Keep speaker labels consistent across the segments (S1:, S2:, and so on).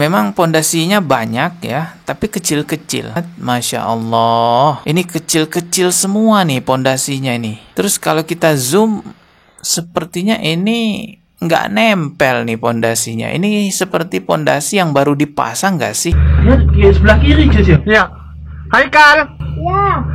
S1: Memang pondasinya banyak ya, tapi kecil-kecil. Masya Allah, ini kecil-kecil semua nih pondasinya ini. Terus kalau kita zoom, sepertinya ini nggak nempel nih pondasinya. Ini seperti pondasi yang baru dipasang nggak sih?
S2: Ya, di sebelah kiri aja.
S3: Ya. Haikal.
S4: Ya,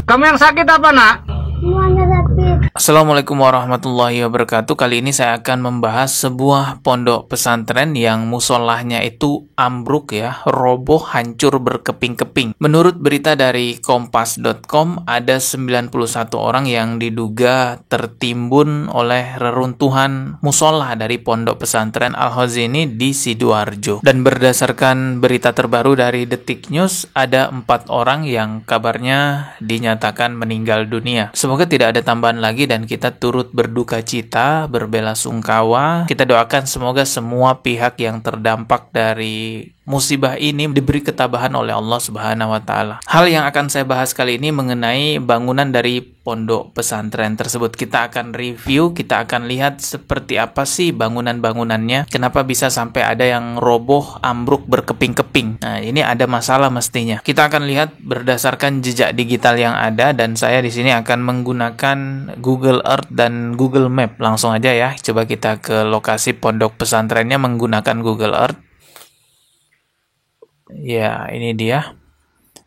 S3: Kamu yang sakit apa, Nak?
S4: semuanya sakit.
S1: Assalamualaikum warahmatullahi wabarakatuh. Kali ini saya akan membahas sebuah pondok pesantren yang musolahnya itu ambruk ya, roboh, hancur berkeping-keping. Menurut berita dari kompas.com, ada 91 orang yang diduga tertimbun oleh reruntuhan musolah dari pondok pesantren Al-Khazini di Sidoarjo. Dan berdasarkan berita terbaru dari Detik News, ada 4 orang yang kabarnya dinyatakan meninggal dunia. Semoga tidak ada tambahan lagi dan kita turut berduka cita, berbelasungkawa. Kita doakan semoga semua pihak yang terdampak dari musibah ini diberi ketabahan oleh Allah Subhanahu wa taala. Hal yang akan saya bahas kali ini mengenai bangunan dari pondok pesantren tersebut. Kita akan review, kita akan lihat seperti apa sih bangunan-bangunannya, kenapa bisa sampai ada yang roboh, ambruk, berkeping-keping. Nah, ini ada masalah mestinya. Kita akan lihat berdasarkan jejak digital yang ada, dan saya di sini akan menggunakan Google Earth dan Google Map. Langsung aja ya, coba kita ke lokasi pondok pesantrennya menggunakan Google Earth. Ya, ini dia.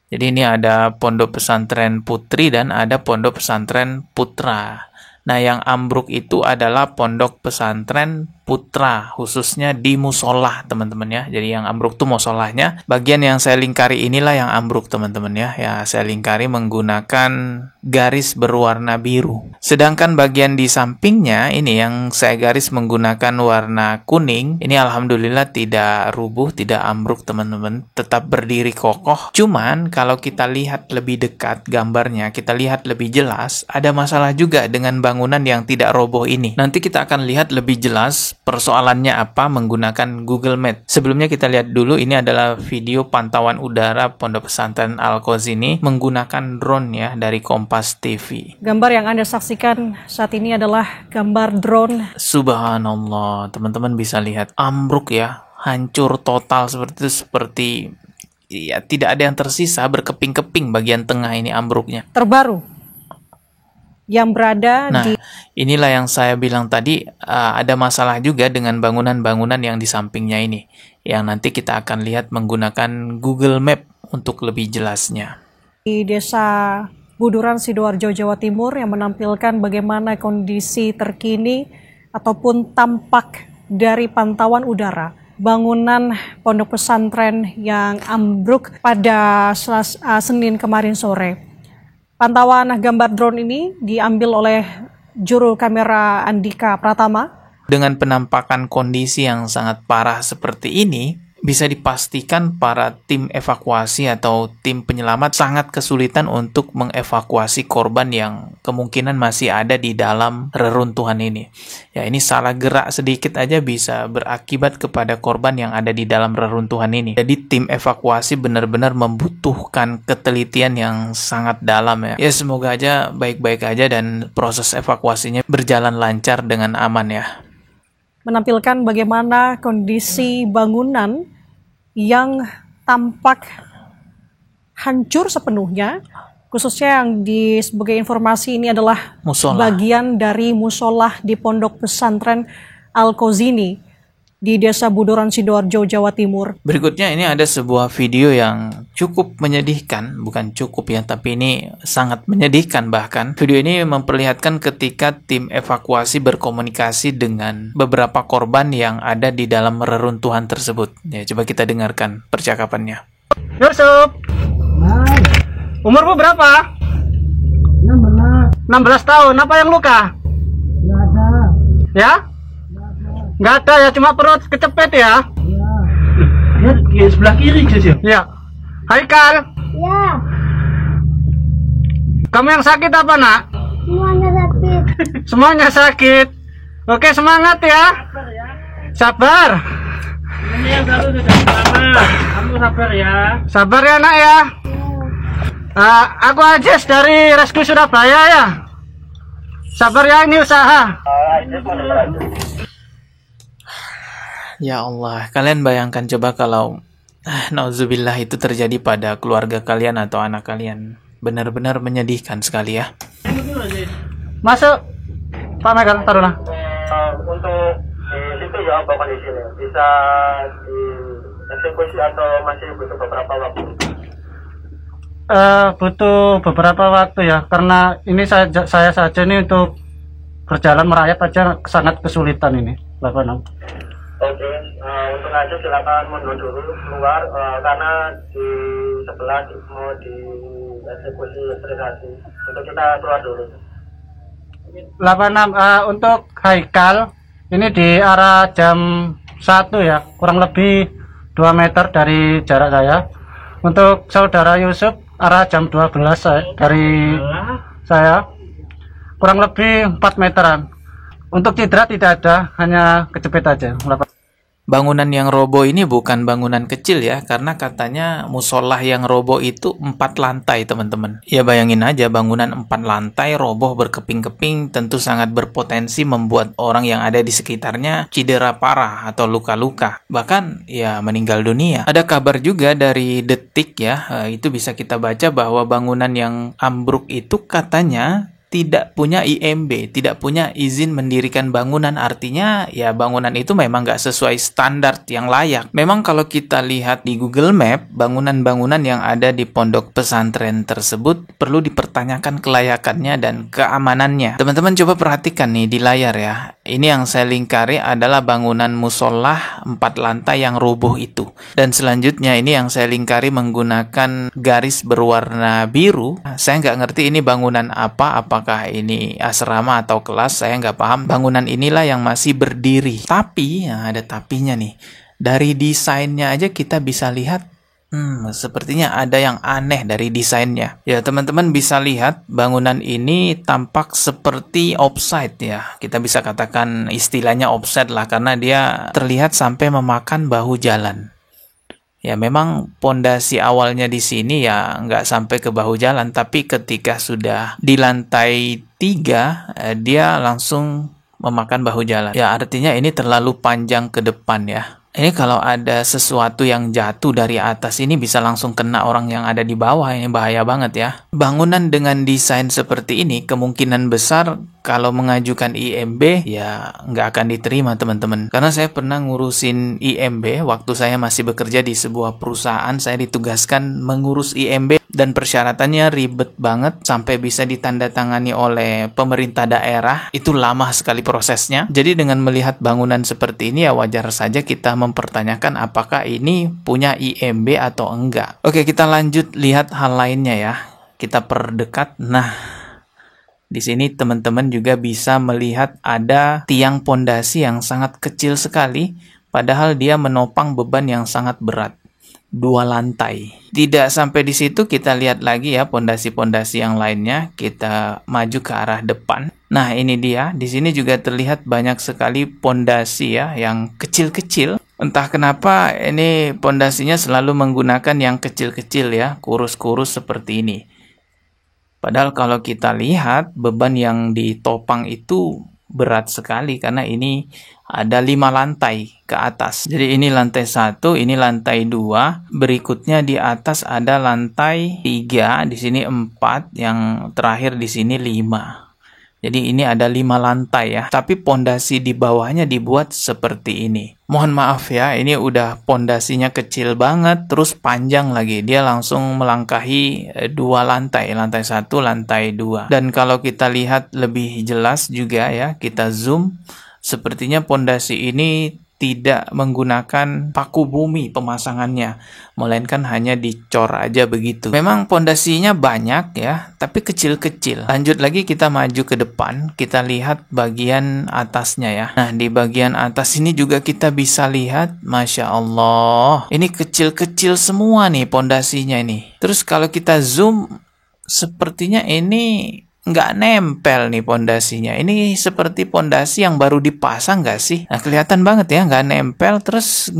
S1: Jadi ini ada pondok pesantren Putri dan ada pondok pesantren Putra. Nah, yang ambruk itu adalah pondok pesantren Putra, khususnya di musolah, teman-teman ya. Jadi yang ambruk itu musolahnya. Bagian yang saya lingkari inilah yang ambruk, teman-teman ya. Ya, saya lingkari menggunakan garis berwarna biru. Sedangkan bagian di sampingnya ini yang saya garis menggunakan warna kuning. Ini alhamdulillah tidak rubuh, tidak ambruk, teman-teman. Tetap berdiri kokoh. Cuman kalau kita lihat lebih dekat gambarnya, kita lihat lebih jelas, ada masalah juga dengan bangunan yang tidak roboh ini. Nanti kita akan lihat lebih jelas persoalannya apa menggunakan Google Map. Sebelumnya kita lihat dulu, ini adalah video pantauan udara pondok pesantren Al-Khazini menggunakan drone ya dari Kompas TV.
S5: Gambar yang Anda saksikan saat ini adalah gambar drone.
S1: Subhanallah, teman-teman bisa lihat ambruk ya, hancur total seperti itu, seperti ya tidak ada yang tersisa, berkeping-keping bagian tengah ini ambruknya.
S5: Terbaru yang berada
S1: Nah,
S5: di...
S1: inilah yang saya bilang tadi, ada masalah juga dengan bangunan-bangunan yang di sampingnya ini, yang nanti kita akan lihat menggunakan Google Map untuk lebih jelasnya.
S5: Di Desa Buduran, Sidoarjo, Jawa Timur, yang menampilkan bagaimana kondisi terkini ataupun tampak dari pantauan udara bangunan pondok pesantren yang ambruk pada Senin kemarin sore. Pantauan gambar drone ini diambil oleh juru kamera Andika Pratama.
S1: Dengan penampakan kondisi yang sangat parah seperti ini, bisa dipastikan para tim evakuasi atau tim penyelamat sangat kesulitan untuk mengevakuasi korban yang kemungkinan masih ada di dalam reruntuhan ini. Ya, ini salah gerak sedikit aja bisa berakibat kepada korban yang ada di dalam reruntuhan ini. Jadi tim evakuasi benar-benar membutuhkan ketelitian yang sangat dalam ya. Ya, semoga aja baik-baik aja dan proses evakuasinya berjalan lancar dengan aman ya.
S5: Menampilkan bagaimana kondisi bangunan yang tampak hancur sepenuhnya, khususnya yang sebagai informasi ini adalah bagian dari musolah di pondok pesantren Al-Khazini di Desa Buduran, Sidoarjo, Jawa Timur.
S1: Berikutnya ini ada sebuah video yang cukup menyedihkan, bukan cukup ya, tapi ini sangat menyedihkan bahkan. Video ini memperlihatkan ketika tim evakuasi berkomunikasi dengan beberapa korban yang ada di dalam reruntuhan tersebut. Ya, coba kita dengarkan percakapannya.
S3: Yusuf.
S2: Hai,
S3: Umurmu berapa? 16 tahun. Apa yang luka?
S2: nggak ada.
S3: Ya? Nggak ada ya, cuma perut kecepet ya?
S2: Ya, di sebelah kiri aja.
S3: Ya. Haikal.
S4: Ya,
S3: Kamu yang sakit apa, Nak?
S4: semuanya sakit.
S3: Semuanya sakit. Oke, semangat ya. Sabar.
S2: Ini yang satu sudah lama. Kamu sabar ya.
S3: Sabar ya, Nak ya. Aku Ajis dari Rescue Surabaya ya. Sabar ya, ini usaha.
S1: Ya Allah, kalian bayangkan coba kalau nauzubillah itu terjadi pada keluarga kalian atau anak kalian. Benar-benar menyedihkan sekali ya.
S3: Masuk, Pak Megal, taruhlah.
S2: Untuk di situ ya apa kondisinya? Bisa dieksekusi atau masih butuh beberapa waktu?
S3: Butuh beberapa waktu ya, karena ini saya saja ini untuk berjalan merayap aja sangat kesulitan ini, Bapak Nang.
S2: Oke, untuk aja silakan mundur dulu keluar karena di sebelah mau dieksekusi privasi. Untuk kita keluar dulu.
S3: 86 untuk Haikal ini di arah jam 1 ya, kurang lebih 2 meter dari jarak saya. Untuk saudara Yusuf arah jam 12 dari saya, kurang lebih 4 meteran. Untuk cedera tidak ada, hanya kejepit aja.
S1: Bangunan yang roboh ini bukan bangunan kecil ya, karena katanya musolah yang roboh itu 4 lantai teman-teman. Ya bayangin aja bangunan 4 lantai roboh berkeping-keping tentu sangat berpotensi membuat orang yang ada di sekitarnya cedera parah atau luka-luka. Bahkan ya meninggal dunia. Ada kabar juga dari Detik ya, itu bisa kita baca bahwa bangunan yang ambruk itu katanya tidak punya IMB, tidak punya izin mendirikan bangunan. Artinya ya bangunan itu memang nggak sesuai standar yang layak. Memang kalau kita lihat di Google Map, bangunan-bangunan yang ada di pondok pesantren tersebut perlu dipertanyakan kelayakannya dan keamanannya. Teman-teman coba perhatikan nih di layar ya. Ini yang saya lingkari adalah bangunan musolah 4 lantai yang roboh itu. Dan selanjutnya ini yang saya lingkari menggunakan garis berwarna biru. Saya nggak ngerti ini bangunan apa, apakah ini asrama atau kelas, saya nggak paham. Bangunan inilah yang masih berdiri. Tapi, ya ada tapinya nih. Dari desainnya aja kita bisa lihat, sepertinya ada yang aneh dari desainnya. Ya teman-teman bisa lihat bangunan ini tampak seperti offside ya. Kita bisa katakan istilahnya offside lah, karena dia terlihat sampai memakan bahu jalan. Ya memang pondasi awalnya di sini ya nggak sampai ke bahu jalan, tapi ketika sudah di lantai 3 dia langsung memakan bahu jalan. Ya artinya ini terlalu panjang ke depan ya. Ini kalau ada sesuatu yang jatuh dari atas ini bisa langsung kena orang yang ada di bawah, ini bahaya banget ya. Bangunan dengan desain seperti ini kemungkinan besar kalau mengajukan IMB ya nggak akan diterima teman-teman. Karena saya pernah ngurusin IMB waktu saya masih bekerja di sebuah perusahaan, saya ditugaskan mengurus IMB dan persyaratannya ribet banget sampai bisa ditandatangani oleh pemerintah daerah. Itu lama sekali prosesnya. Jadi dengan melihat bangunan seperti ini ya wajar saja kita mempertanyakan apakah ini punya IMB atau enggak. Oke, kita lanjut lihat hal lainnya ya. Kita perdekat. Nah, di sini teman-teman juga bisa melihat ada tiang pondasi yang sangat kecil sekali, padahal dia menopang beban yang sangat berat. 2 lantai. Tidak sampai di situ, kita lihat lagi ya pondasi-pondasi yang lainnya. Kita maju ke arah depan. Nah, ini dia. Di sini juga terlihat banyak sekali pondasi ya yang kecil-kecil. Entah kenapa ini pondasinya selalu menggunakan yang kecil-kecil ya, kurus-kurus seperti ini. Padahal kalau kita lihat beban yang ditopang itu berat sekali karena ini ada 5 lantai ke atas. Jadi ini lantai 1, ini lantai 2, berikutnya di atas ada lantai 3, di sini 4, yang terakhir di sini 5. Jadi ini ada 5 lantai ya, tapi pondasi di bawahnya dibuat seperti ini. Mohon maaf ya, ini udah pondasinya kecil banget, terus panjang lagi. Dia langsung melangkahi 2 lantai, lantai 1, lantai 2. Dan kalau kita lihat lebih jelas juga ya, kita zoom, sepertinya pondasi ini tidak menggunakan paku bumi pemasangannya, melainkan hanya dicor aja begitu. Memang pondasinya banyak ya, tapi kecil-kecil. Lanjut lagi kita maju ke depan, kita lihat bagian atasnya ya. Nah, di bagian atas ini juga kita bisa lihat, Masya Allah, ini kecil-kecil semua nih pondasinya ini. Terus kalau kita zoom, sepertinya ini nggak nempel nih pondasinya. Ini seperti pondasi yang baru dipasang nggak sih? Nah, kelihatan banget ya nggak nempel, terus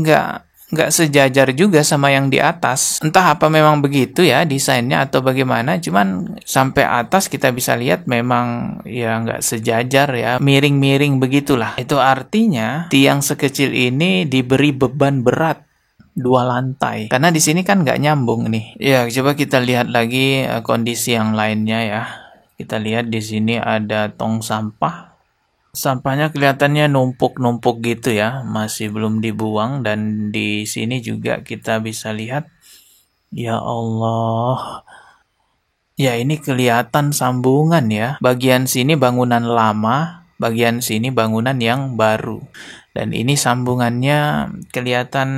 S1: nggak sejajar juga sama yang di atas. Entah apa memang begitu ya desainnya atau bagaimana, cuman sampai atas kita bisa lihat memang ya nggak sejajar ya, miring-miring begitulah. Itu artinya tiang sekecil ini diberi beban berat 2 lantai. Karena di sini kan nggak nyambung nih. Ya, coba kita lihat lagi kondisi yang lainnya ya. Kita lihat di sini ada tong sampah. Sampahnya kelihatannya numpuk-numpuk gitu ya, masih belum dibuang. Dan di sini juga kita bisa lihat, ya Allah, ya ini kelihatan sambungan ya. Bagian sini bangunan lama, bagian sini bangunan yang baru. Dan ini sambungannya kelihatan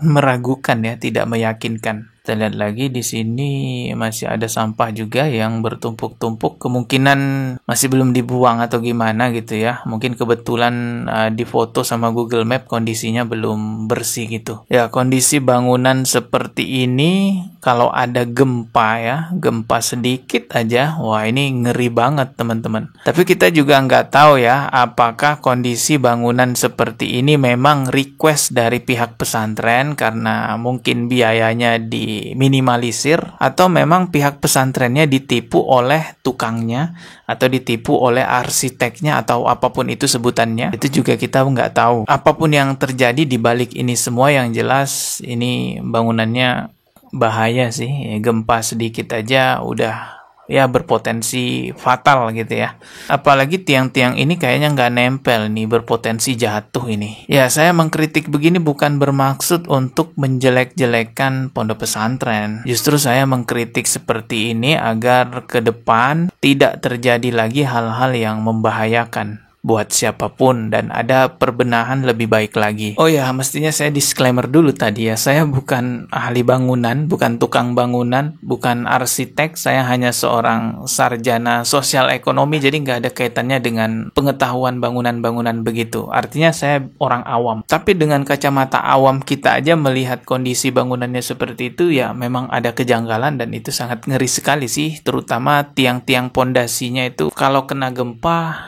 S1: meragukan ya, tidak meyakinkan. Kita lihat lagi di sini masih ada sampah juga yang bertumpuk-tumpuk, kemungkinan masih belum dibuang atau gimana gitu ya. Mungkin kebetulan di foto sama Google Map kondisinya belum bersih gitu. Ya, kondisi bangunan seperti ini kalau ada gempa ya, gempa sedikit aja, wah ini ngeri banget teman-teman. Tapi kita juga nggak tahu ya, apakah kondisi bangunan seperti ini memang request dari pihak pesantren karena mungkin biayanya diminimalisir, atau memang pihak pesantrennya ditipu oleh tukangnya atau ditipu oleh arsiteknya atau apapun itu sebutannya. Itu juga kita nggak tahu. Apapun yang terjadi di balik ini semua, yang jelas ini bangunannya bahaya sih. Gempa sedikit aja udah ya berpotensi fatal gitu ya. Apalagi tiang-tiang ini kayaknya nggak nempel nih, berpotensi jatuh ini. Ya, saya mengkritik begini bukan bermaksud untuk menjelek-jelekan pondok pesantren. Justru saya mengkritik seperti ini agar ke depan tidak terjadi lagi hal-hal yang membahayakan buat siapapun dan ada perbenahan lebih baik lagi. Oh ya, mestinya saya disclaimer dulu tadi ya. Saya bukan ahli bangunan, bukan tukang bangunan, bukan arsitek. Saya hanya seorang sarjana sosial ekonomi, jadi nggak ada kaitannya dengan pengetahuan bangunan-bangunan begitu. Artinya saya orang awam. Tapi dengan kacamata awam kita aja melihat kondisi bangunannya seperti itu, ya memang ada kejanggalan dan itu sangat ngeri sekali sih. Terutama tiang-tiang pondasinya itu kalau kena gempa,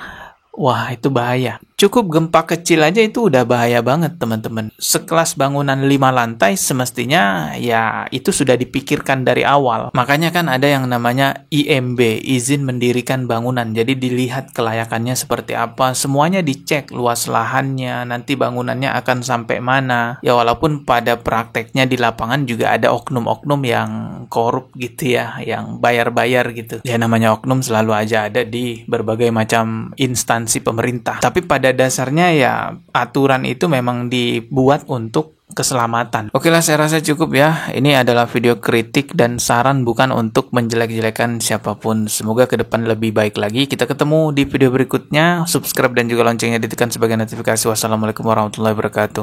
S1: wah itu bahaya. Cukup gempa kecil aja itu udah bahaya banget teman-teman. Sekelas bangunan 5 lantai semestinya ya itu sudah dipikirkan dari awal. Makanya kan ada yang namanya IMB, izin mendirikan bangunan. Jadi dilihat kelayakannya seperti apa. Semuanya dicek, luas lahannya, nanti bangunannya akan sampai mana. Ya walaupun pada prakteknya di lapangan juga ada oknum-oknum yang korup gitu ya, yang bayar-bayar gitu. Ya namanya oknum selalu aja ada di berbagai macam instansi pemerintah. Tapi pada dasarnya ya aturan itu memang dibuat untuk keselamatan. Oke lah, saya rasa cukup ya. Ini adalah video kritik dan saran, bukan untuk menjelek-jelekan siapapun. Semoga ke depan lebih baik lagi. Kita ketemu di video berikutnya. Subscribe dan juga loncengnya ditekan sebagai notifikasi. Wassalamualaikum warahmatullahi wabarakatuh.